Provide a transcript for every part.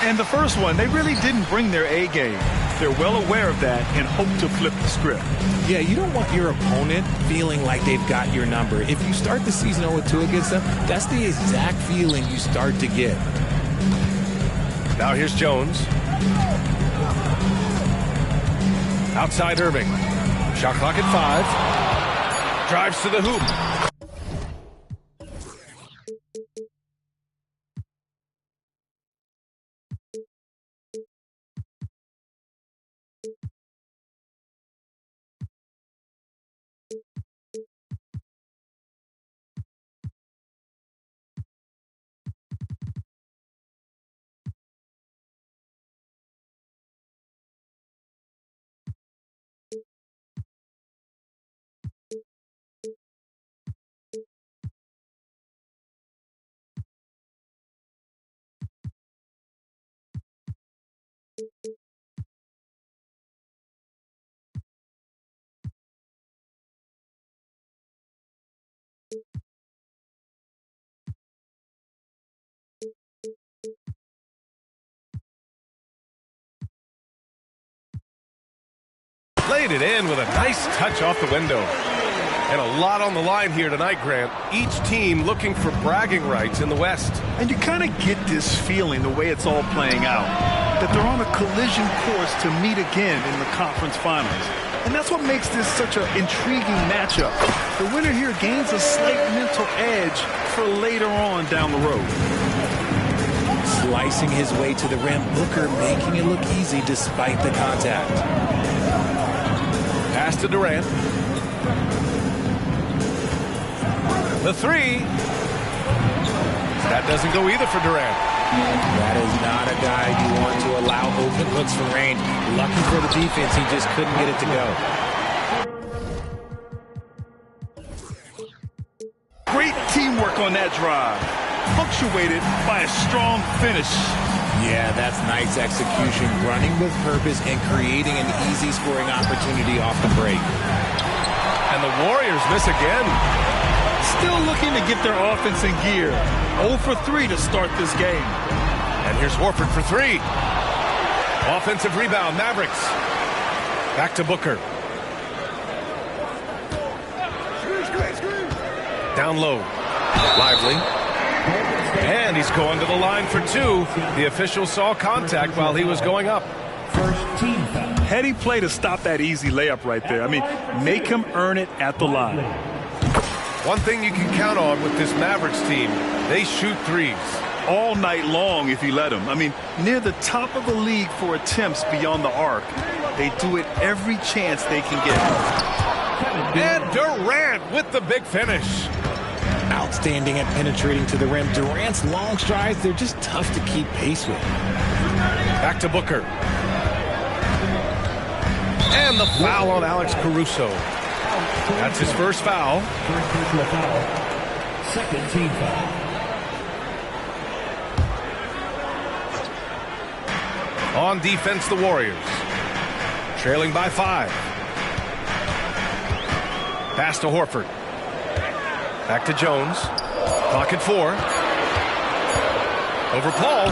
And the first one, they really didn't bring their A game. They're well aware of that and hope to flip the script. Yeah, you don't want your opponent feeling like they've got your number. If you start the season 0-2 against them, that's the exact feeling you start to get. Now here's Jones. Outside Irving. Shot clock at 5. Drives to the hoop. Played it in with a nice touch off the window. And a lot on the line here tonight, Grant. Each team looking for bragging rights in the West. And you kind of get this feeling, the way it's all playing out, that they're on a collision course to meet again in the conference finals. And that's what makes this such an intriguing matchup. The winner here gains a slight mental edge for later on down the road. Slicing his way to the rim, Booker making it look easy despite the contact. Pass to Durant. The three. That doesn't go either for Durant. That is not a guy you want to allow open looks from range. Lucky for the defense, he just couldn't get it to go. Great teamwork on that drive, punctuated by a strong finish. Yeah, that's nice execution, running with purpose and creating an easy scoring opportunity off the break. And the Warriors miss again. Still looking to get their offense in gear. 0 for 3 to start this game. And here's Horford for 3. Offensive rebound, Mavericks. Back to Booker. Down low. Lively. And he's going to the line for 2. The official saw contact while he was going up. First team foul. Heady play to stop that easy layup right there. I mean, make him earn it at the line. One thing you can count on with this Mavericks team, they shoot threes. All night long if you let them. I mean, near the top of the league for attempts beyond the arc. They do it every chance they can get. And Durant with the big finish. Outstanding at penetrating to the rim. Durant's long strides, they're just tough to keep pace with. Back to Booker. And the foul on Alex Caruso. That's his first foul. First personal foul. Second team foul. On defense, the Warriors. Trailing by 5. Pass to Horford. Back to Jones. Clock at 4. Over Paul.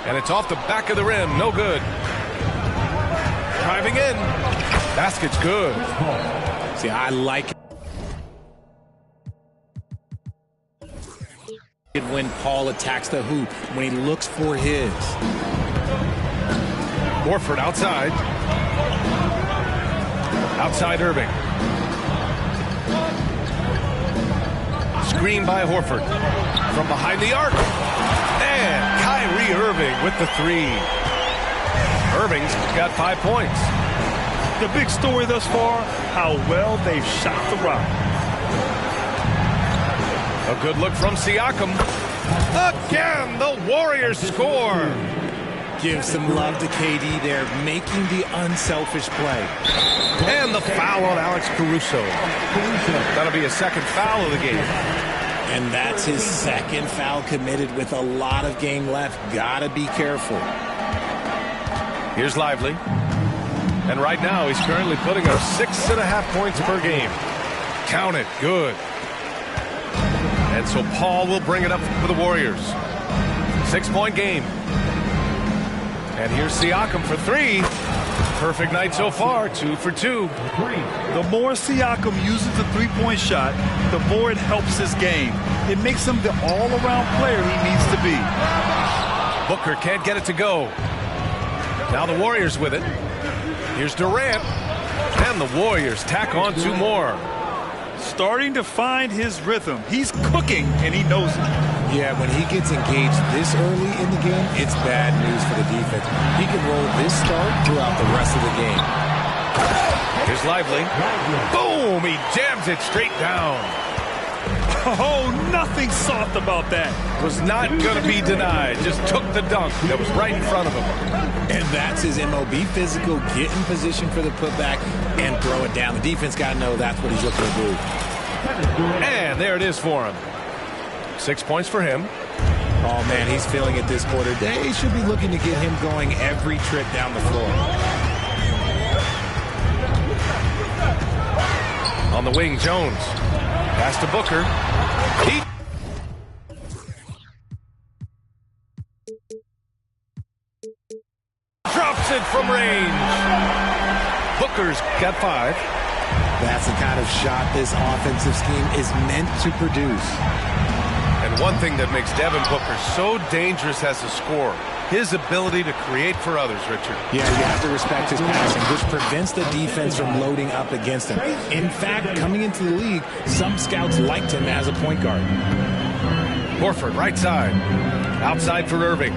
And it's off the back of the rim. No good. Driving in. Basket's good. See, I like it when Paul attacks the hoop, when he looks for his. Horford outside. Outside Irving. Screen by Horford. From behind the arc. And Kyrie Irving with the 3. Irving's got 5 points. The big story thus far, how well they've shot the rock. A good look from Siakam. Again, the Warriors score. Give some love to KD there, making the unselfish play. And the foul on Alex Caruso. That'll be a second foul of the game. And that's his second foul committed with a lot of game left. Gotta be careful. Here's Lively. And right now, he's currently putting up 6.5 points per game. Count it. Good. And so Paul will bring it up for the Warriors. 6-point game. And here's Siakam for three. Perfect night so far, 2 for 2. The more Siakam uses the three-point shot, the more it helps his game. It makes him the all-around player he needs to be. Booker can't get it to go. Now the Warriors with it. Here's Durant. And the Warriors tack on 2 more. Starting to find his rhythm. He's cooking, and he knows it. Yeah, when he gets engaged this early in the game, it's bad news for the defense. He can roll this start throughout the rest of the game. Here's Lively. Boom! He jams it straight down. Oh, nothing soft about that. Was not going to be denied. Just took the dunk that was right in front of him. And that's his MO. Be physical, get in position for the putback, and throw it down. The defense got to know that's what he's looking to do. And there it is for him. 6 points for him. Oh, man, he's feeling it this quarter. They should be looking to get him going every trip down the floor. On the wing, Jones. Pass to Booker. He drops it from range. Booker's got 5. That's the kind of shot this offensive scheme is meant to produce. And one thing that makes Devin Booker so dangerous as a scorer, his ability to create for others, Richard. Yeah, you have to respect his passing, which prevents the defense from loading up against him. In fact, coming into the league, some scouts liked him as a point guard. Horford, right side. Outside for Irving.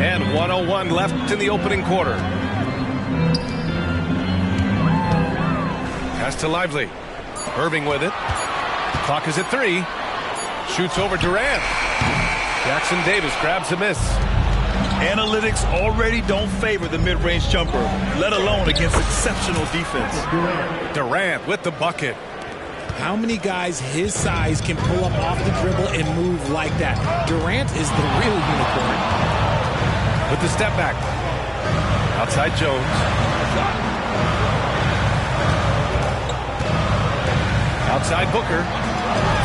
And 1:01 left in the opening quarter. Pass to Lively. Irving with it. Clock is at 3. Shoots over Durant. Jackson Davis grabs a miss. Analytics already don't favor the mid-range jumper, let alone against exceptional defense. Durant with the bucket. How many guys his size can pull up off the dribble and move like that? Durant is the real unicorn. With the step back. Outside Jones. Outside Booker.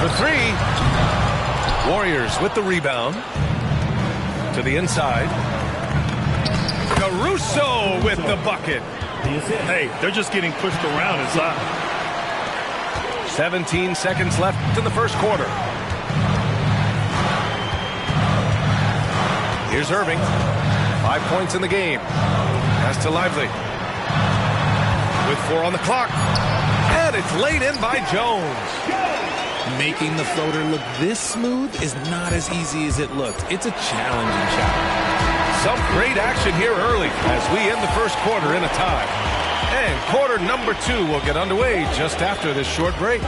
For 3. Warriors with the rebound. To the inside. Caruso with the bucket. Hey, they're just getting pushed around inside. 17 seconds left in the first quarter. Here's Irving. 5 points in the game. Pass to Lively. With 4 on the clock. And it's laid in by Jones. Making the floater look this smooth is not as easy as it looked. It's a challenging shot. Some great action here early as we end the first quarter in a tie. And quarter number 2 will get underway just after this short break.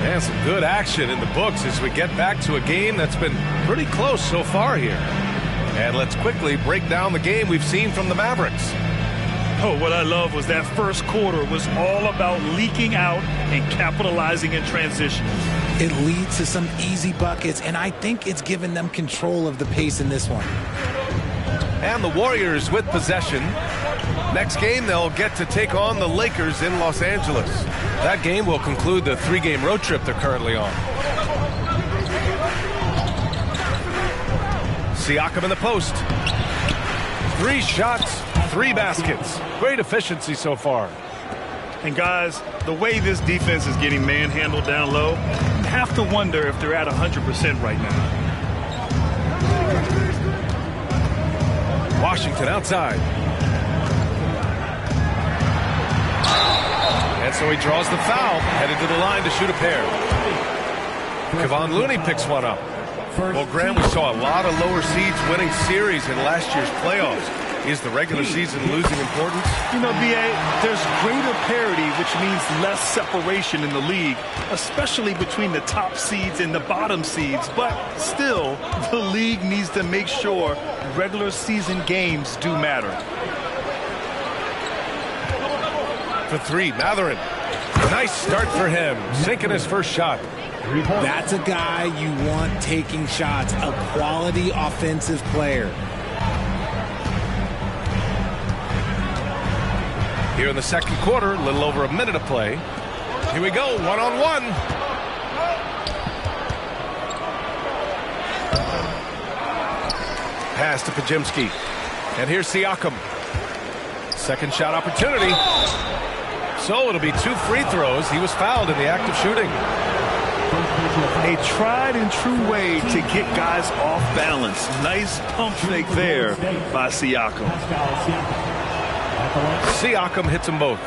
And some good action in the books as we get back to a game that's been pretty close so far here. And let's quickly break down the game we've seen from the Mavericks. Oh, what I love was that first quarter was all about leaking out and capitalizing in transition. It leads to some easy buckets, and I think it's given them control of the pace in this one. And the Warriors with possession. Next game, they'll get to take on the Lakers in Los Angeles. That game will conclude the 3-game road trip they're currently on. Siakam in the post. 3 shots, 3 baskets. Great efficiency so far. And guys, the way this defense is getting manhandled down low, you have to wonder if they're at 100% right now. Washington outside. And so he draws the foul, headed to the line to shoot a pair. Kevon Looney picks one up. Well, Graham, we saw a lot of lower seeds winning series in last year's playoffs. Is the regular season losing importance? You know, B.A., there's greater parity, which means less separation in the league, especially between the top seeds and the bottom seeds. But still, the league needs to make sure regular season games do matter. For 3, Matherin. Nice start for him, sinking his first shot. That's a guy you want taking shots, a quality offensive player. Here in the second quarter, a little over a minute of play. Here we go, one-on-one. Pass to Pajimski. And here's Siakam. Second shot opportunity. So it'll be 2 free throws. He was fouled in the act of shooting. A tried and true way to get guys off balance. Nice pump fake there by Siakam. Siakam hits them both.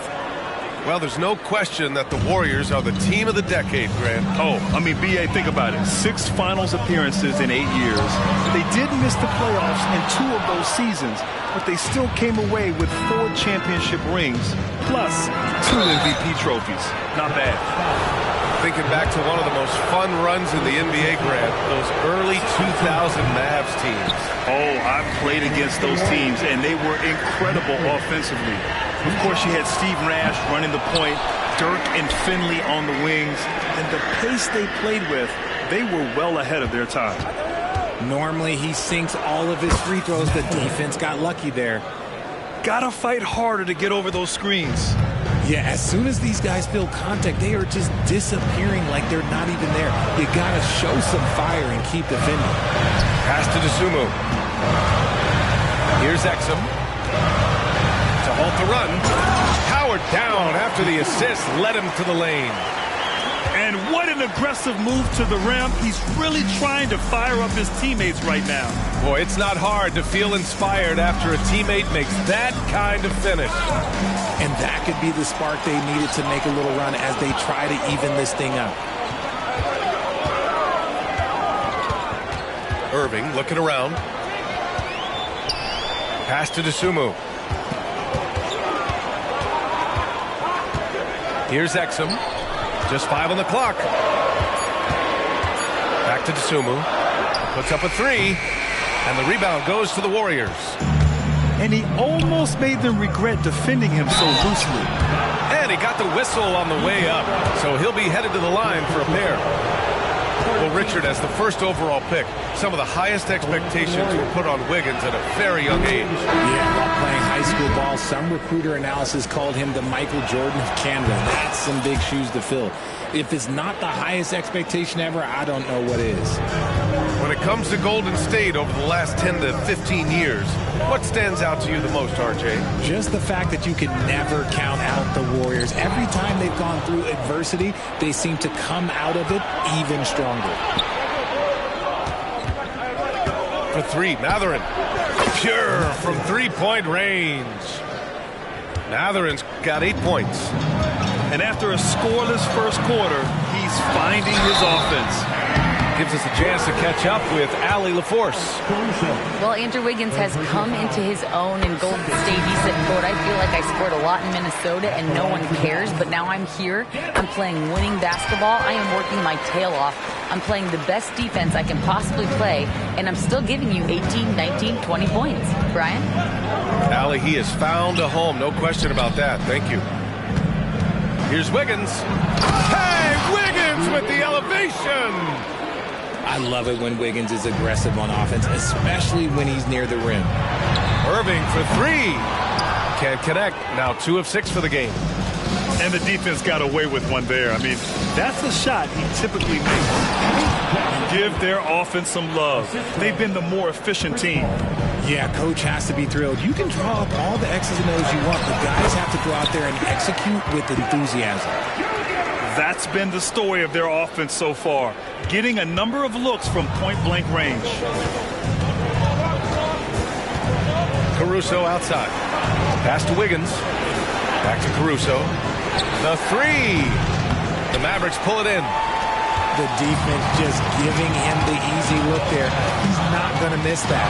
Well, there's no question that the Warriors are the team of the decade, Grant. Oh, I mean, B.A., think about it. 6 finals appearances in 8 years. They did miss the playoffs in 2 of those seasons, but they still came away with 4 championship rings, plus 2 MVP trophies. Not bad. Thinking back to one of the most fun runs in the NBA, Grant, those early 2000 Mavs teams. Oh, I played against those teams, and they were incredible offensively. Of course, you had Steve Nash running the point, Dirk and Finley on the wings, and the pace they played with, they were well ahead of their time. Normally, he sinks all of his free throws. The defense got lucky there. Gotta fight harder to get over those screens. Yeah, as soon as these guys feel contact, they are just disappearing like they're not even there. You gotta show some fire and keep defending. Pass to Dosunmu. Here's Exum. To halt the run. Howard down after the assist led him to the lane. And what an aggressive move to the rim. He's really trying to fire up his teammates right now. Boy, it's not hard to feel inspired after a teammate makes that kind of finish. And that could be the spark they needed to make a little run as they try to even this thing up. Irving looking around. Pass to Dosunmu. Here's Exum. Just 5 on the clock. Back to Dosunmu. Puts up a 3. And the rebound goes to the Warriors. And he almost made them regret defending him so loosely. And he got the whistle on the way up. So he'll be headed to the line for a pair. Well, Richard, as the first overall pick, some of the highest expectations were put on Wiggins at a very young age. Yeah, while playing high school ball, some recruiter analysis called him the Michael Jordan of Canada. That's some big shoes to fill. If it's not the highest expectation ever, I don't know what is. When it comes to Golden State over the last 10 to 15 years, what stands out to you the most, RJ? Just the fact that you can never count out the Warriors. Every time they've gone through adversity, they seem to come out of it even stronger. For 3, Mathurin. Pure from 3-point range. Mathurin's got 8 points. And after a scoreless first quarter, he's finding his offense. Gives us a chance to catch up with Allie LaForce. Well, Andrew Wiggins has come into his own in Golden State. He said, quote, I feel like I scored a lot in Minnesota and no one cares, but now I'm here. I'm playing winning basketball. I am working my tail off. I'm playing the best defense I can possibly play, and I'm still giving you 18, 19, 20 points. Brian? Allie, he has found a home. No question about that. Thank you. Here's Wiggins. Hey, Wiggins with the elevation. I love it when Wiggins is aggressive on offense, especially when he's near the rim. Irving for 3. Can't connect. Now 2 of 6 for the game. And the defense got away with one there. I mean, that's the shot he typically makes. Give their offense some love. They've been the more efficient team. Yeah, coach has to be thrilled. You can draw up all the X's and O's you want, but guys have to go out there and execute with enthusiasm. That's been the story of their offense so far, getting a number of looks from point-blank range. Caruso outside. Pass to Wiggins. Back to Caruso. The 3. The Mavericks pull it in. The defense just giving him the easy look there. He's not going to miss that.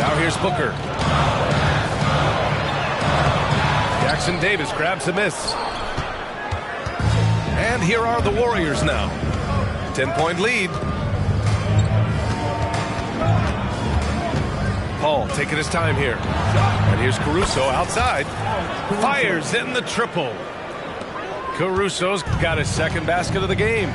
Now here's Booker. Jackson Davis grabs a miss. And here are the Warriors now. 10-point lead. Paul taking his time here. And here's Caruso outside. Fires in the triple. Caruso's got his second basket of the game.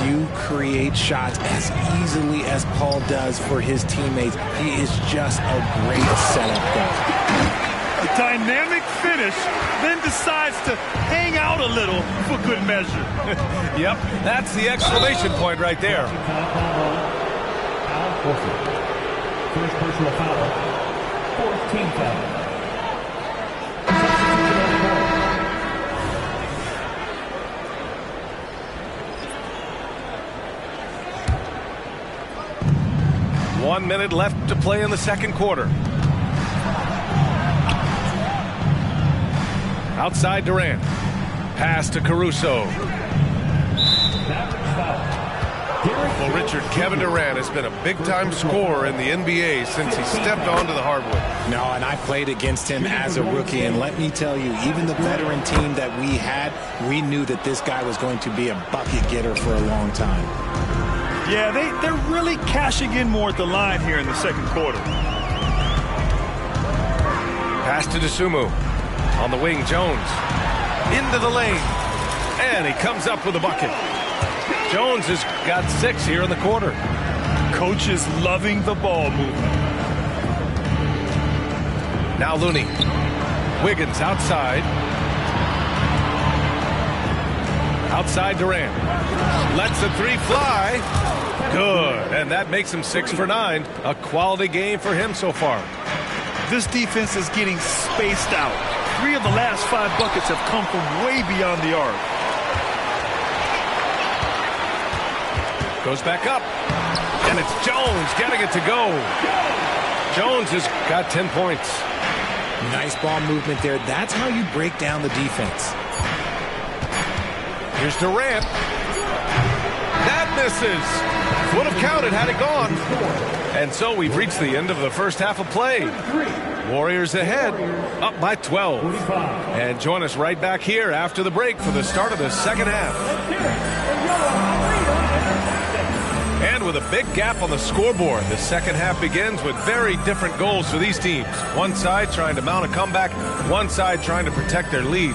Few create shots as easily as Paul does for his teammates. He is just a great setup guy. A dynamic finish, then decides to hang out a little for good measure. Yep, that's the exclamation point right there. First personal foul. 14 foul. One minute left to play in the second quarter. Outside Durant. Pass to Caruso. Well, Richard, Kevin Durant has been a big-time scorer in the NBA since he stepped onto the hardwood. No, and I played against him as a rookie, and let me tell you, even the veteran team that we had, we knew that this guy was going to be a bucket getter for a long time. Yeah, they're really cashing in more at the line here in the second quarter. Pass to Dosunmu. On the wing, Jones. Into the lane. And he comes up with a bucket. Jones has got 6 here in the quarter. Coach is loving the ball movement. Now Looney. Wiggins outside. Outside Durant. Lets the 3 fly. Good. And that makes him 6 for 9. A quality game for him so far. This defense is getting spaced out. 3 of the last 5 buckets have come from way beyond the arc. Goes back up. And it's Jones getting it to go. Jones has got 10 points. Nice ball movement there. That's how you break down the defense. Here's Durant. That misses. Would have counted had it gone. And so we've reached the end of the first half of play. Warriors ahead, up by 12. And join us right back here after the break for the start of the second half. And with a big gap on the scoreboard, the second half begins with very different goals for these teams. One side trying to mount a comeback, one side trying to protect their lead.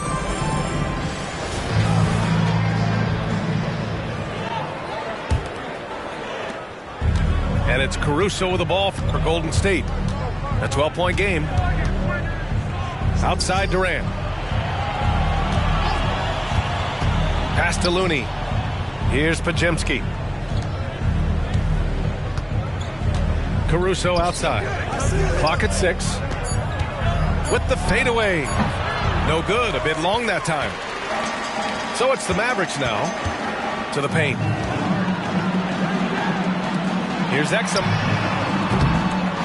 And it's Caruso with the ball for Golden State. A 12-point game. Outside Durant. Pass to Looney. Here's Pajemski. Caruso outside. Clock at 6. With the fadeaway. No good. A bit long that time. So it's the Mavericks now. To the paint. Here's Exum.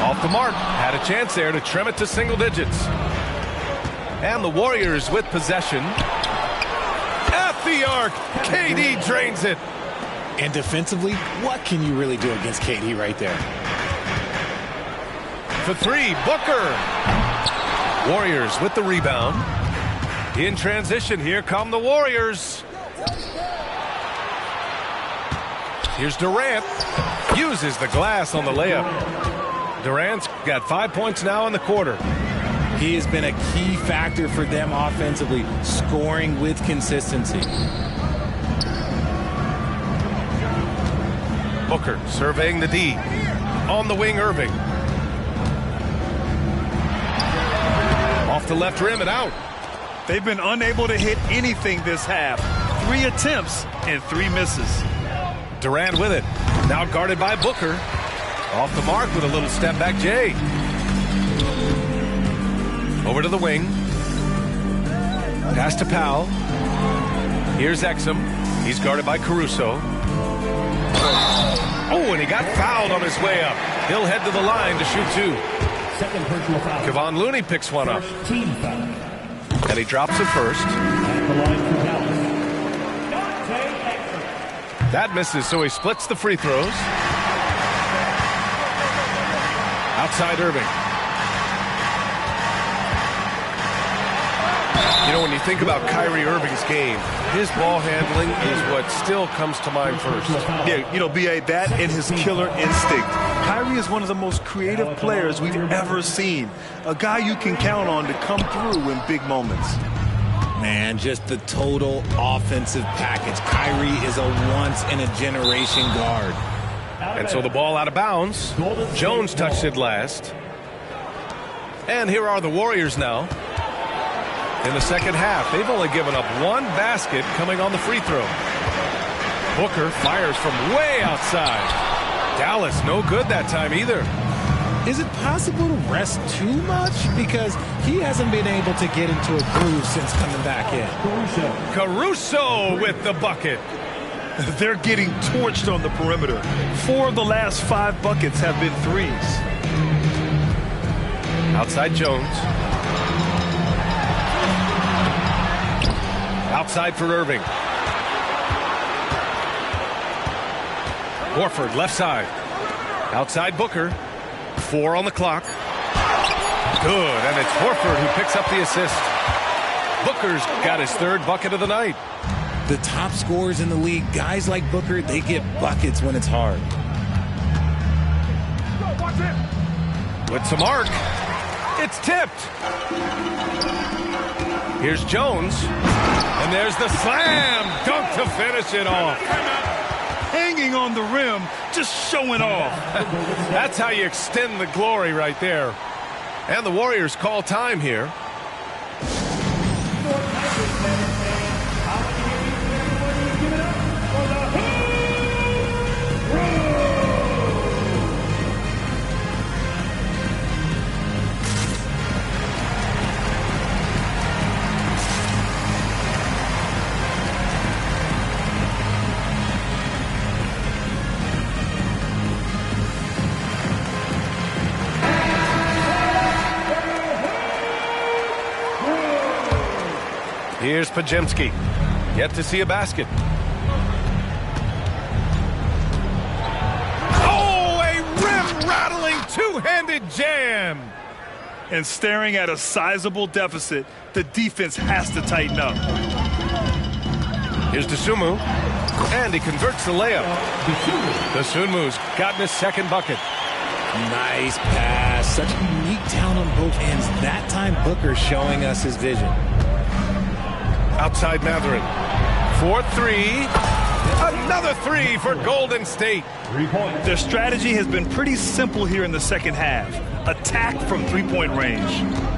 Off the mark. Had a chance there to trim it to single digits. And the Warriors with possession. At the arc. KD drains it. And defensively, what can you really do against KD right there? For 3, Booker. Warriors with the rebound. In transition, here come the Warriors. Here's Durant. Uses the glass on the layup. Durant's got 5 points now in the quarter. He has been a key factor for them offensively, scoring with consistency. Booker surveying the D. On the wing, Irving. Off the left rim and out. They've been unable to hit anything this half. 3 attempts and 3 misses. Durant with it. Now guarded by Booker. Off the mark with a little step back Jay. Over to the wing. Pass to Powell. Here's Exum. He's guarded by Caruso. Oh, and he got fouled on his way up. He'll head to the line to shoot 2. Second personal foul. Kevon Looney picks one up. Team foul. And he drops it first. At the line for Dallas. That misses, so he splits the free throws. Outside Irving. You know, when you think about Kyrie Irving's game, his ball handling is what still comes to mind first. Yeah, you know, B.A., that and his killer instinct. Kyrie is one of the most creative players we've ever seen. A guy you can count on to come through in big moments. Man, just the total offensive package. Kyrie is a once-in-a-generation guard. And so the ball out of bounds. Jones touched it last. And here are the Warriors now. In the second half, they've only given up one basket coming on the free throw. Booker fires from way outside. Dallas no good that time either. Is it possible to rest too much? Because he hasn't been able to get into a groove since coming back in. Caruso with the bucket. They're getting torched on the perimeter. 4 of the last 5 buckets have been threes. Outside Jones. Outside for Irving. Horford left side. Outside Booker. 4 on the clock. Good, and it's Horford who picks up the assist. Booker's got his 3rd bucket of the night. The top scorers in the league, guys like Booker, they get buckets when it's hard. With some arc. It's tipped. Here's Jones. And there's the slam dunk to finish it off. Hanging on the rim, just showing off. That's how you extend the glory right there. And the Warriors call time here. Here's Pajemski. Yet to see a basket. Oh, a rim-rattling two-handed jam. And staring at a sizable deficit, the defense has to tighten up. Here's Dosunmu. And he converts the layup. Dosunmu's gotten his 2nd bucket. Nice pass. Such unique talent on both ends. That time Booker showing us his vision. Outside Matherin. 4-3. Another 3 for Golden State. 3 points. Their strategy has been pretty simple here in the second half. Attack from 3-point range.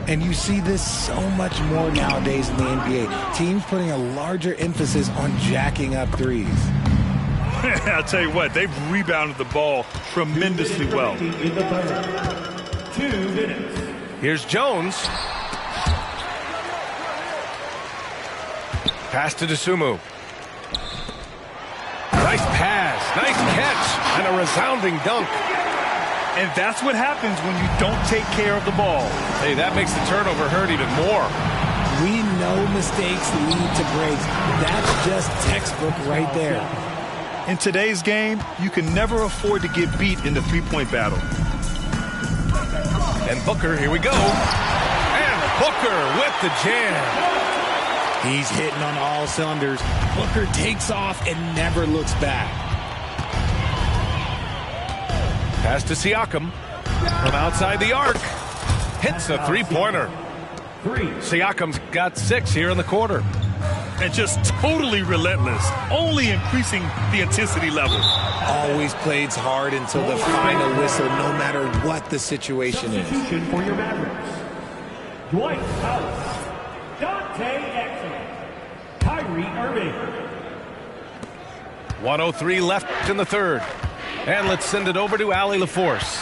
And you see this so much more nowadays in the NBA. Teams putting a larger emphasis on jacking up threes. I'll tell you what, they've rebounded the ball tremendously well. In the third. 2 minutes. Here's Jones. Pass to Dosunmu. Nice pass, nice catch, and a resounding dunk. And that's what happens when you don't take care of the ball. Hey, that makes the turnover hurt even more. We know mistakes lead to breaks. That's just textbook right there. In today's game, you can never afford to get beat in the 3-point battle. And Booker, here we go. And Booker with the jam. He's hitting on all cylinders. Booker takes off and never looks back. Pass to Siakam. From outside the arc. Hits a 3-pointer. Siakam's got 6 here in the quarter. And just totally relentless, only increasing the intensity level. Always plays hard until the final whistle, no matter what the situation is. Substitution for your Mavericks. Dwight Howard. Dante Exum. Kyrie Irving. 1:03 left in the third. And let's send it over to Allie LaForce.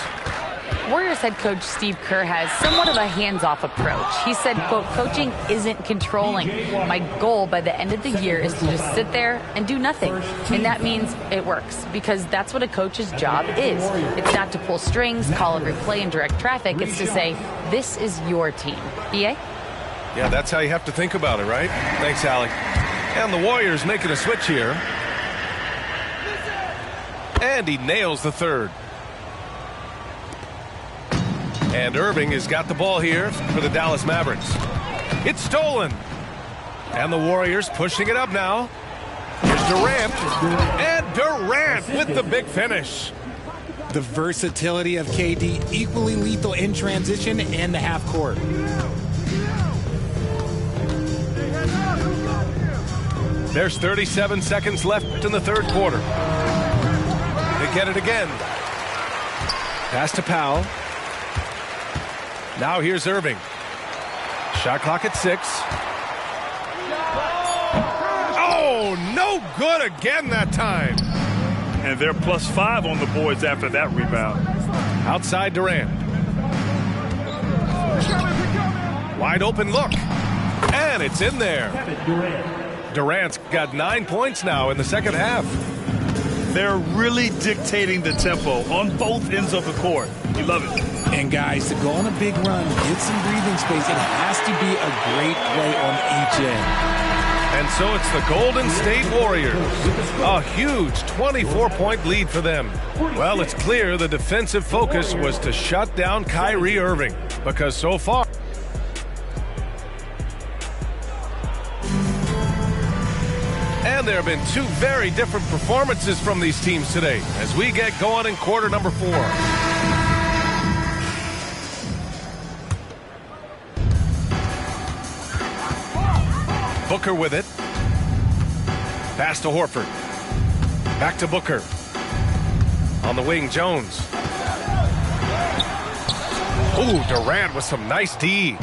Warriors head coach Steve Kerr has somewhat of a hands-off approach. He said, quote, coaching isn't controlling. My goal by the end of the year is to just sit there and do nothing. And that means it works because that's what a coach's job is. It's not to pull strings, call every play, and direct traffic. It's to say, this is your team. EA? Yeah, that's how you have to think about it, right? Thanks, Allie. And the Warriors making a switch here. And he nails the third. And Irving has got the ball here for the Dallas Mavericks. It's stolen. And the Warriors pushing it up now. Here's Durant. And Durant with the big finish. The versatility of KD, equally lethal in transition and the half court. There's 37 seconds left in the third quarter. They get it again. Pass to Powell. Now here's Irving. Shot clock at 6. Oh, no good again that time. And they're +5 on the boards after that rebound. Outside Durant. Wide open look. And it's in there. Durant's got 9 points now in the second half. They're really dictating the tempo on both ends of the court. You love it. And guys, to go on a big run, get some breathing space, it has to be a great play on each end. And so it's the Golden State Warriors. A huge 24-point lead for them. Well, it's clear the defensive focus was to shut down Kyrie Irving, because so far... And there have been two very different performances from these teams today as we get going in quarter number 4. Booker with it. Pass to Horford. Back to Booker. On the wing, Jones. Ooh, Durant with some nice D.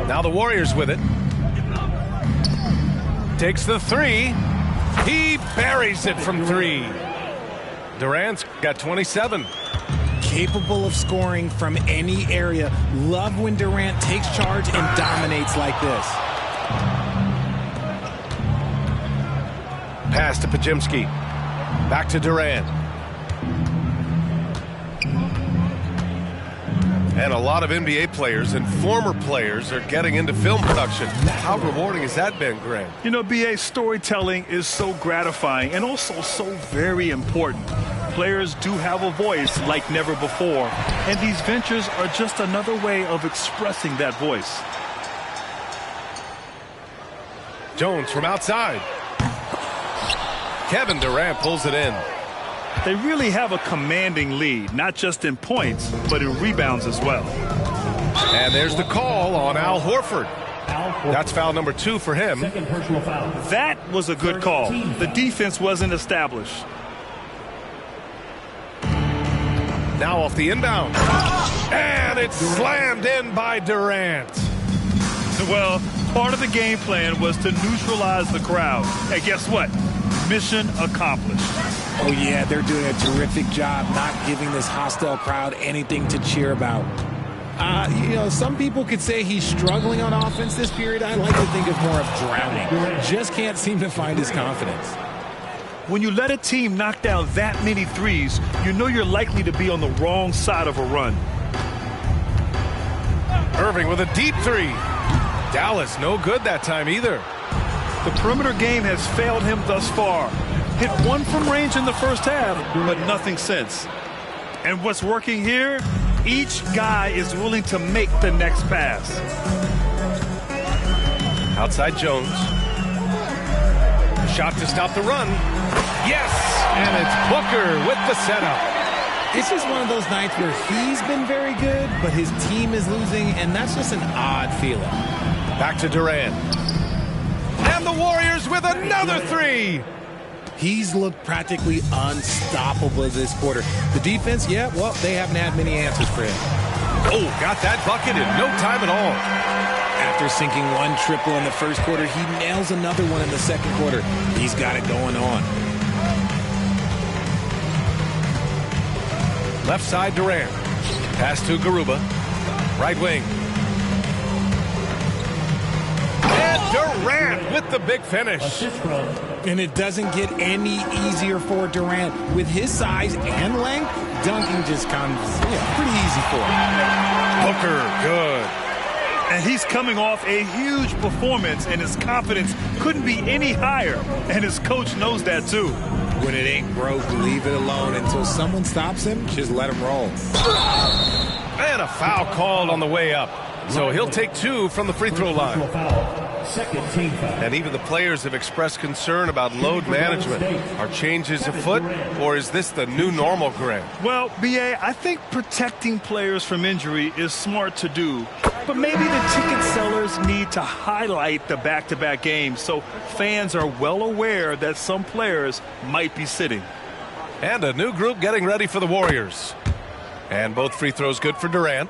Now the Warriors with it. Takes the 3. He buries it from 3. Durant's got 27. Capable of scoring from any area. Love when Durant takes charge and dominates like this. Pass to Pajimski. Back to Durant. And a lot of NBA players and former players are getting into film production. How rewarding has that been, Graham? You know, BA, storytelling is so gratifying and also so very important. Players do have a voice like never before, and these ventures are just another way of expressing that voice. Jones from outside. Kevin Durant pulls it in. They really have a commanding lead, not just in points, but in rebounds as well. And there's the call on Al Horford. That's foul number 2 for him. Second personal foul. That was a good call. The defense wasn't established. Now off the inbound. And it's slammed in by Durant. Well, part of the game plan was to neutralize the crowd. And guess what? Mission accomplished. Oh, yeah, they're doing a terrific job not giving this hostile crowd anything to cheer about. You know, some people could say he's struggling on offense this period. I like to think of more of drowning. Just can't seem to find his confidence. When you let a team knock down that many threes, you know you're likely to be on the wrong side of a run. Irving with a deep 3. Dallas no good that time either. The perimeter game has failed him thus far. Hit 1 from range in the first half, but nothing since. And what's working here? Each guy is willing to make the next pass. Outside Jones. Shot to stop the run. Yes! And it's Booker with the setup. It's just one of those nights where he's been very good, but his team is losing, and that's just an odd feeling. Back to Durant. And the Warriors with another 3. He's looked practically unstoppable this quarter. The defense, yeah, well, they haven't had many answers for him. Oh, got that bucket in no time at all. After sinking 1 triple in the first quarter, he nails another one in the second quarter. He's got it going on. Left side Durant. Pass to Garuba. Right wing. And Durant with the big finish. And it doesn't get any easier for Durant. With his size and length, dunking just comes pretty easy for him. Booker, good. And he's coming off a huge performance, and his confidence couldn't be any higher. And his coach knows that, too. When it ain't broke, leave it alone. Until someone stops him, just let him roll. And a foul called on the way up. So he'll take 2 from the free throw line. Second team foul. And even the players have expressed concern about load management. Are changes afoot, or is this the new normal, Greg? Well, BA, I think protecting players from injury is smart to do. But maybe the ticket sellers need to highlight the back-to-back games so fans are well aware that some players might be sitting. And a new group getting ready for the Warriors. And both free throws good for Durant.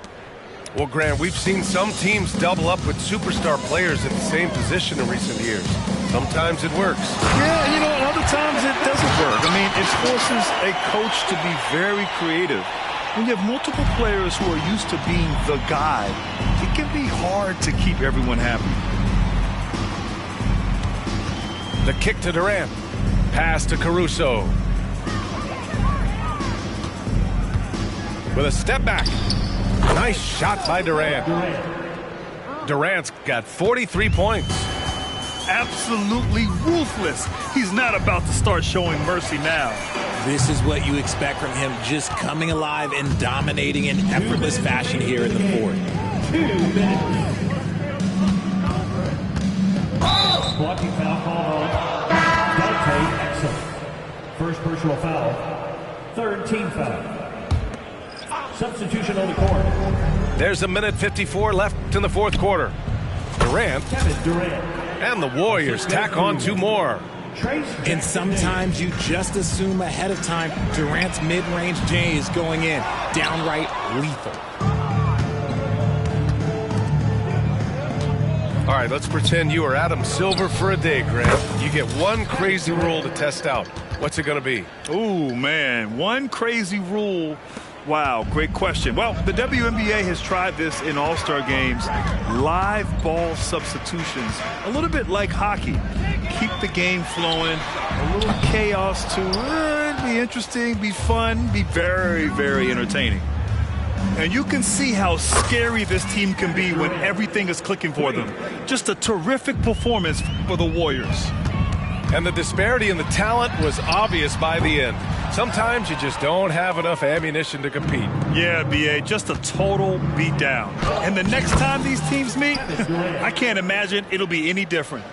Well, Grant, we've seen some teams double up with superstar players at the same position in recent years. Sometimes it works. Yeah, you know, other times it doesn't work. I mean, it forces a coach to be very creative. When you have multiple players who are used to being the guy, it can be hard to keep everyone happy. The kick to Durant. Pass to Caruso. With a step back. Nice shot by Durant. Durant's got 43 points. Absolutely ruthless. He's not about to start showing mercy now. This is what you expect from him, just coming alive and dominating in effortless fashion here in the fourth. 2 minutes. Blocking foul call on Dante Exum. First personal foul. Third team foul. Substitution on the court. There's a minute 54 left in the fourth quarter. Durant. Kevin Durant. And the Warriors tack on 2 more. And sometimes you just assume ahead of time Durant's mid-range J is going in. Downright lethal. All right, let's pretend you are Adam Silver for a day, Grant. You get one crazy rule to test out. What's it going to be? Ooh, man, one crazy rule. Wow, great question. Well, the WNBA has tried this in all-star games. Live ball substitutions, a little bit like hockey. Keep the game flowing, a little chaos to it. Be interesting, be fun, be very, very entertaining. And you can see how scary this team can be when everything is clicking for them. Just a terrific performance for the Warriors. And the disparity in the talent was obvious by the end. Sometimes you just don't have enough ammunition to compete. Yeah, B.A., just a total beatdown. And the next time these teams meet, I can't imagine it'll be any different.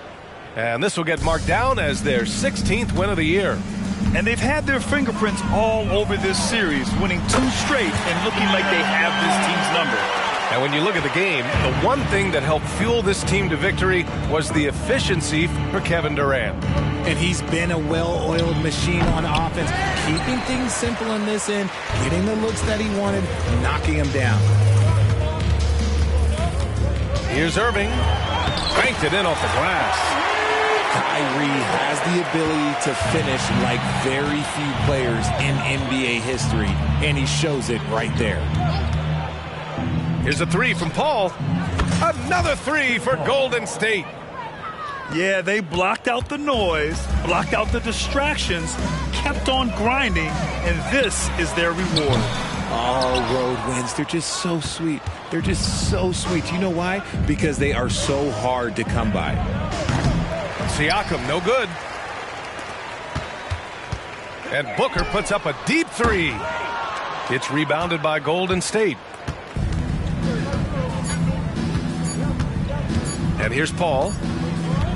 And this will get marked down as their 16th win of the year. And they've had their fingerprints all over this series, winning 2 straight and looking like they have this team's number. And when you look at the game, the one thing that helped fuel this team to victory was the efficiency for Kevin Durant. And he's been a well-oiled machine on offense, keeping things simple in this end, getting the looks that he wanted, knocking them down. Here's Irving. Banked it in off the glass. Kyrie has the ability to finish like very few players in NBA history, and he shows it right there. Here's a 3 from Paul. Another 3 for Golden State. Yeah, they blocked out the noise, blocked out the distractions, kept on grinding, and this is their reward. All road wins, they're just so sweet. They're just so sweet. You know why? Because they are so hard to come by. Siakam, no good. And Booker puts up a deep 3. It's rebounded by Golden State. And here's Paul.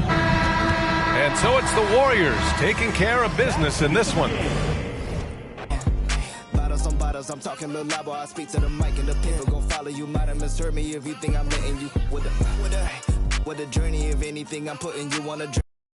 And so it's the Warriors taking care of business in this one. I'm talking little loud, boy. I speak to the mic and the people gon' follow you. Might have misheard me if you think I'm letting you with a journey. If anything, I'm putting you on a journey.